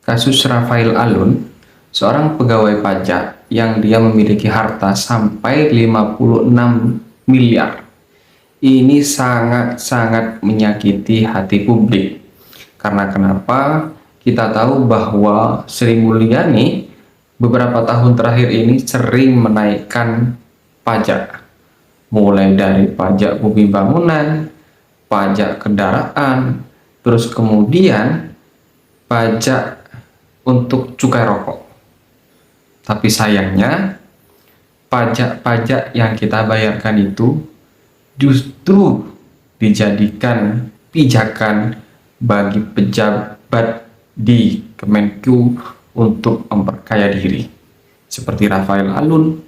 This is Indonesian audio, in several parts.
Kasus Rafael Alun, seorang pegawai pajak yang dia memiliki harta sampai 56 miliar. Ini sangat-sangat menyakiti hati publik. Karena kenapa? Kita tahu bahwa Sri Mulyani beberapa tahun terakhir ini sering menaikkan pajak. Mulai dari pajak bumi bangunan, pajak kendaraan, terus kemudian pajak untuk cukai rokok. Tapi sayangnya, pajak-pajak yang kita bayarkan itu justru dijadikan pijakan bagi pejabat di Kemenku untuk memperkaya diri. Seperti Rafael Alun,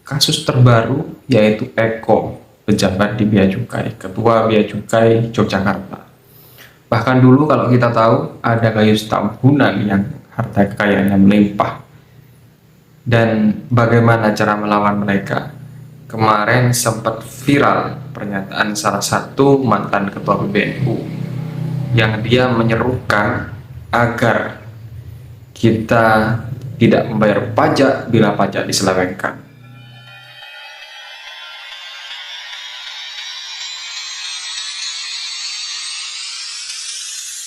kasus terbaru yaitu Eko, pejabat di Bea Cukai, Ketua Bea Cukai Yogyakarta. Bahkan dulu kalau kita tahu ada Gayus Tambunan yang harta kekayaannya melimpah. Dan bagaimana cara melawan mereka? Kemarin sempat viral pernyataan salah satu mantan ketua PBNU yang dia menyerukan agar kita tidak membayar pajak bila pajak diselewengkan.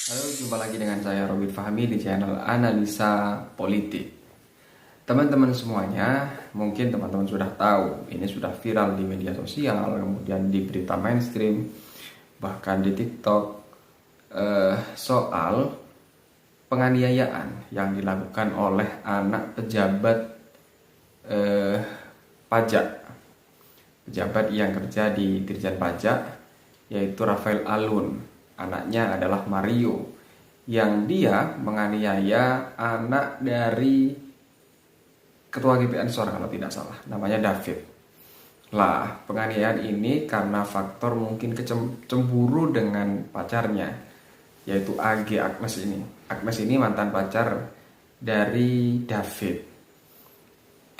Halo, jumpa lagi dengan saya Robin Fahmi di channel Analisa Politik. Teman-teman semuanya, mungkin teman-teman sudah tahu, ini sudah viral di media sosial, kemudian di berita mainstream, bahkan di TikTok, soal penganiayaan yang dilakukan oleh anak pejabat pajak, pejabat yang kerja di Dirjen Pajak, yaitu Rafael Alun. Anaknya adalah Mario, yang dia menganiaya anak dari Ketua GPN Sora kalau tidak salah, namanya David. Lah, penganiayaan ini karena faktor mungkin cemburu dengan pacarnya, yaitu Agnes ini. Agnes ini mantan pacar dari David.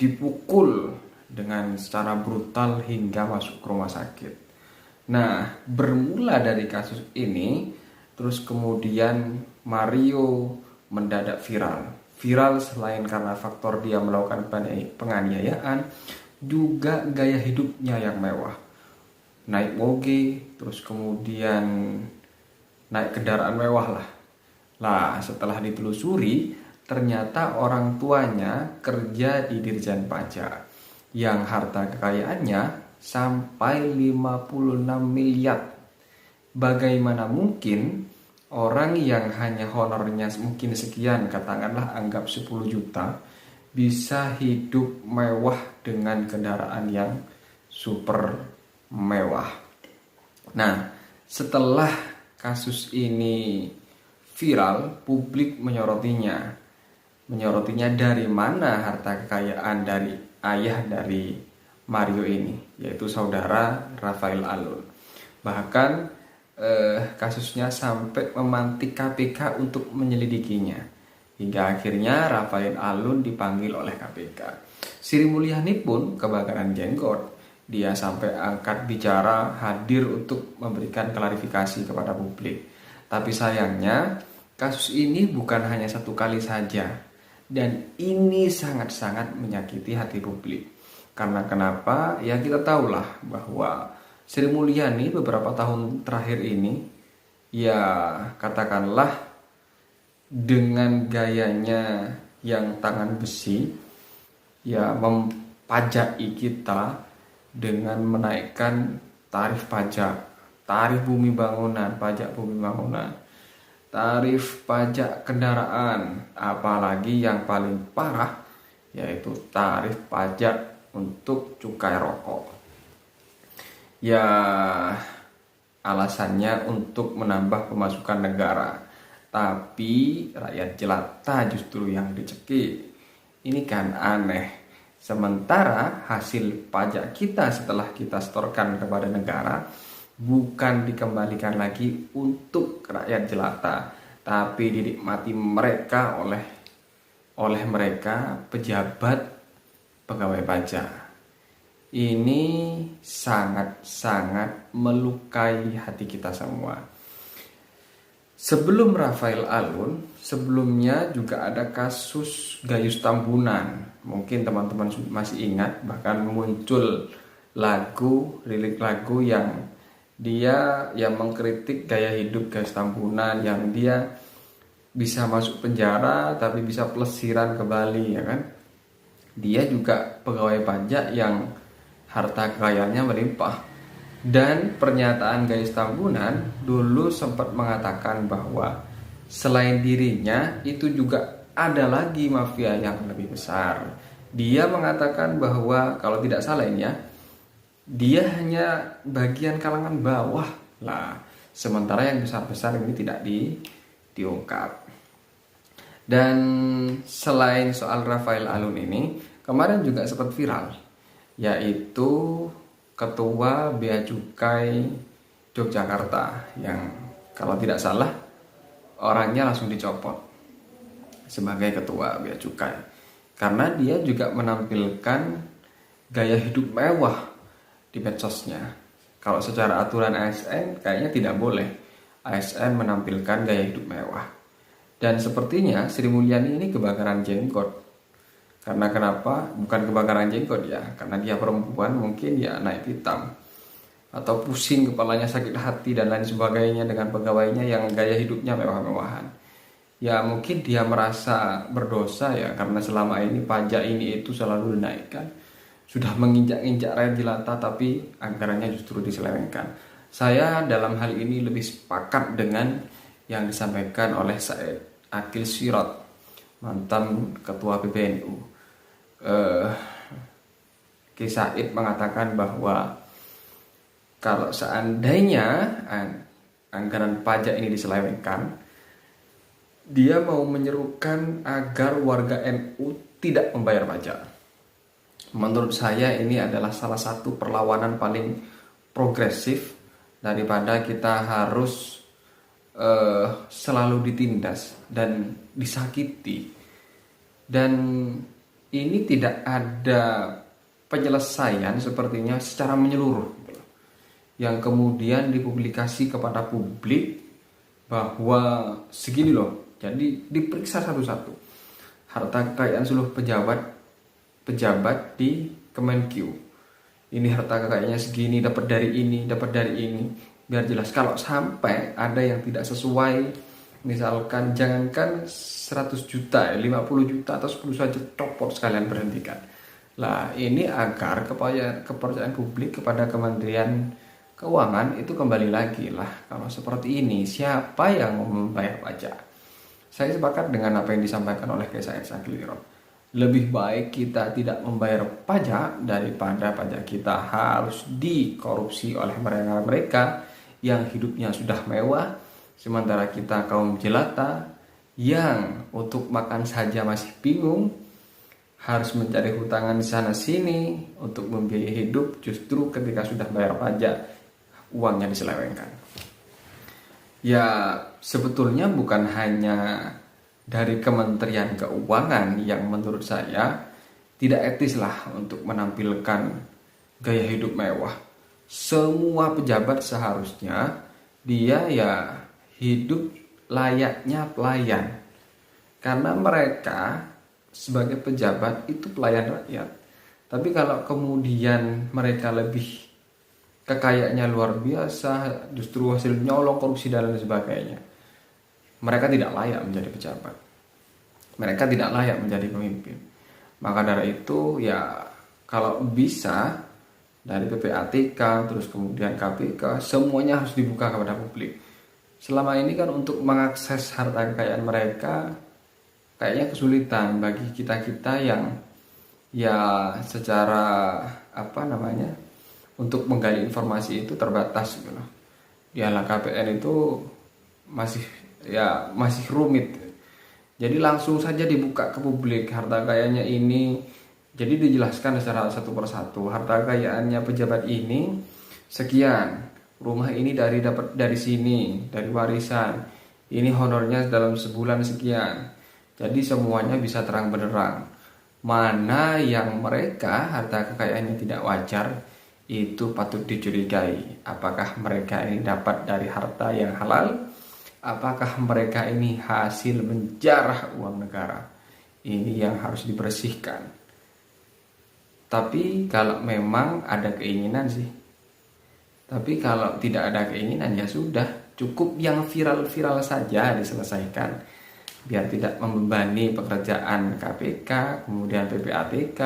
Dipukul dengan secara brutal hingga masuk ke rumah sakit. Nah, bermula dari kasus ini, terus kemudian Mario mendadak viral. Viral selain karena faktor dia melakukan penganiayaan, juga gaya hidupnya yang mewah. Naik moge, terus kemudian naik kendaraan mewah lah. Lah, setelah ditelusuri, ternyata orang tuanya kerja di Dirjen Pajak yang harta kekayaannya sampai 56 miliar. Bagaimana mungkin orang yang hanya honornya mungkin sekian, katakanlah anggap 10 juta, bisa hidup mewah dengan kendaraan yang super mewah. Nah, setelah kasus ini viral, publik menyoroti dari mana harta kekayaan dari ayah dari Mario ini, yaitu saudara Rafael Alun. Bahkan kasusnya sampai memantik KPK untuk menyelidikinya, hingga akhirnya Rafael Alun dipanggil oleh KPK. Sri Mulyani pun kebakaran jenggot, dia sampai angkat bicara, hadir untuk memberikan klarifikasi kepada publik. Tapi sayangnya kasus ini bukan hanya satu kali saja, dan ini sangat-sangat menyakiti hati publik. Karena kenapa? Ya kita tahulah bahwa Sri Mulyani beberapa tahun terakhir ini, ya katakanlah dengan gayanya yang tangan besi, ya mempajaki kita dengan menaikkan tarif pajak, tarif bumi bangunan, pajak bumi bangunan, tarif pajak kendaraan, apalagi yang paling parah yaitu tarif pajak untuk cukai rokok. Ya, alasannya untuk menambah pemasukan negara, tapi rakyat jelata justru yang dicekik. Ini kan aneh. Sementara hasil pajak kita setelah kita setorkan kepada negara bukan dikembalikan lagi untuk rakyat jelata, tapi dinikmati mereka oleh mereka pejabat pegawai pajak. Ini sangat-sangat melukai hati kita semua. Sebelum Rafael Alun, sebelumnya juga ada kasus Gayus Tambunan. Mungkin teman-teman masih ingat, bahkan muncul lirik lagu yang dia yang mengkritik gaya hidup Gayus Tambunan, yang dia bisa masuk penjara tapi bisa pelesiran ke Bali, ya kan? Dia juga pegawai pajak yang harta kekayaannya melimpah. Dan pernyataan Gayus Tambunan dulu sempat mengatakan bahwa selain dirinya itu juga ada lagi mafia yang lebih besar. Dia mengatakan bahwa kalau tidak salah ini ya, dia hanya bagian kalangan bawah lah. Sementara yang besar-besar ini tidak diungkap. Dan selain soal Rafael Alun ini, kemarin juga sempat viral, yaitu Ketua Bea Cukai Yogyakarta yang kalau tidak salah orangnya langsung dicopot sebagai Ketua Bea Cukai karena dia juga menampilkan gaya hidup mewah di medsosnya. Kalau secara aturan ASN kayaknya tidak boleh ASN menampilkan gaya hidup mewah. Dan sepertinya Sri Mulyani ini kebakaran jenggot. Karena kenapa? Bukan kebakaran jenggot ya, karena dia perempuan mungkin ya naik hitam atau pusing kepalanya, sakit hati dan lain sebagainya dengan pegawainya yang gaya hidupnya mewah-mewahan. Ya mungkin dia merasa berdosa ya, karena selama ini pajak ini itu selalu dinaikkan. Sudah menginjak-injak rakyat jelata tapi anggarannya justru diselewengkan. Saya dalam hal ini lebih sepakat dengan yang disampaikan oleh Said Akil Sirot, mantan ketua PBNU. Ki Said mengatakan bahwa kalau seandainya anggaran pajak ini diselewengkan, dia mau menyerukan agar warga NU tidak membayar pajak. Menurut saya ini adalah salah satu perlawanan paling progresif daripada kita harus selalu ditindas dan disakiti. Dan ini tidak ada penyelesaian sepertinya secara menyeluruh, yang kemudian dipublikasi kepada publik bahwa segini loh. Jadi diperiksa satu-satu harta kekayaan seluruh pejabat di Kemenkeu. Ini harta kekayaannya segini, dapat dari ini, dapat dari ini. Biar jelas, kalau sampai ada yang tidak sesuai, misalkan jangankan 100 juta, 50 juta atau 10 saja, copot sekalian, berhentikan. Lah ini agar kepercayaan publik kepada Kementerian Keuangan itu kembali lagi lah. Kalau seperti ini, siapa yang mau membayar pajak? Saya sepakat dengan apa yang disampaikan oleh Said Akil Sirot. Lebih baik kita tidak membayar pajak daripada pajak kita harus dikorupsi oleh mereka yang hidupnya sudah mewah, sementara kita kaum jelata yang untuk makan saja masih bingung, harus mencari hutangan di sana sini untuk membiayai hidup, justru ketika sudah bayar pajak uangnya diselewengkan. Ya sebetulnya bukan hanya dari Kementerian Keuangan yang menurut saya tidak etis lah untuk menampilkan gaya hidup mewah. Semua pejabat seharusnya dia ya hidup layaknya pelayan, karena mereka sebagai pejabat itu pelayan rakyat. Tapi kalau kemudian mereka lebih kekayaannya luar biasa, justru hasil nyolong, korupsi dan lain sebagainya, mereka tidak layak menjadi pejabat, mereka tidak layak menjadi pemimpin. Maka dari itu ya kalau bisa dari PPATK terus kemudian KPK semuanya harus dibuka kepada publik. Selama ini kan untuk mengakses harta kekayaan mereka kayaknya kesulitan bagi kita-kita yang ya secara untuk menggali informasi itu terbatas gitu loh. Di LHKPN itu masih rumit. Jadi langsung saja dibuka ke publik harta kekayaannya ini. Jadi dijelaskan secara satu persatu, harta kekayaannya pejabat ini sekian, rumah ini dapat dari sini, dari warisan, ini honornya dalam sebulan sekian. Jadi semuanya bisa terang benderang. Mana yang mereka harta kekayaannya tidak wajar, itu patut dicurigai. Apakah mereka ini dapat dari harta yang halal Apakah mereka ini hasil menjarah uang negara? Ini yang harus dibersihkan. Tapi kalau memang ada keinginan sih. Tapi kalau tidak ada keinginan ya sudah, cukup yang viral-viral saja diselesaikan. Biar tidak membebani pekerjaan KPK, kemudian PPATK,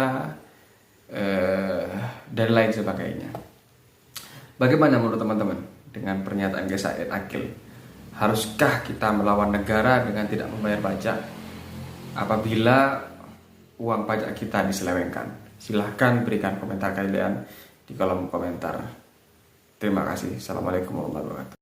dan lain sebagainya. Bagaimana menurut teman-teman dengan pernyataan Ges Said Akil? Haruskah kita melawan negara dengan tidak membayar pajak apabila uang pajak kita diselewengkan? Silahkan berikan komentar kalian di kolom komentar. Terima kasih. Assalamualaikum warahmatullahi wabarakatuh.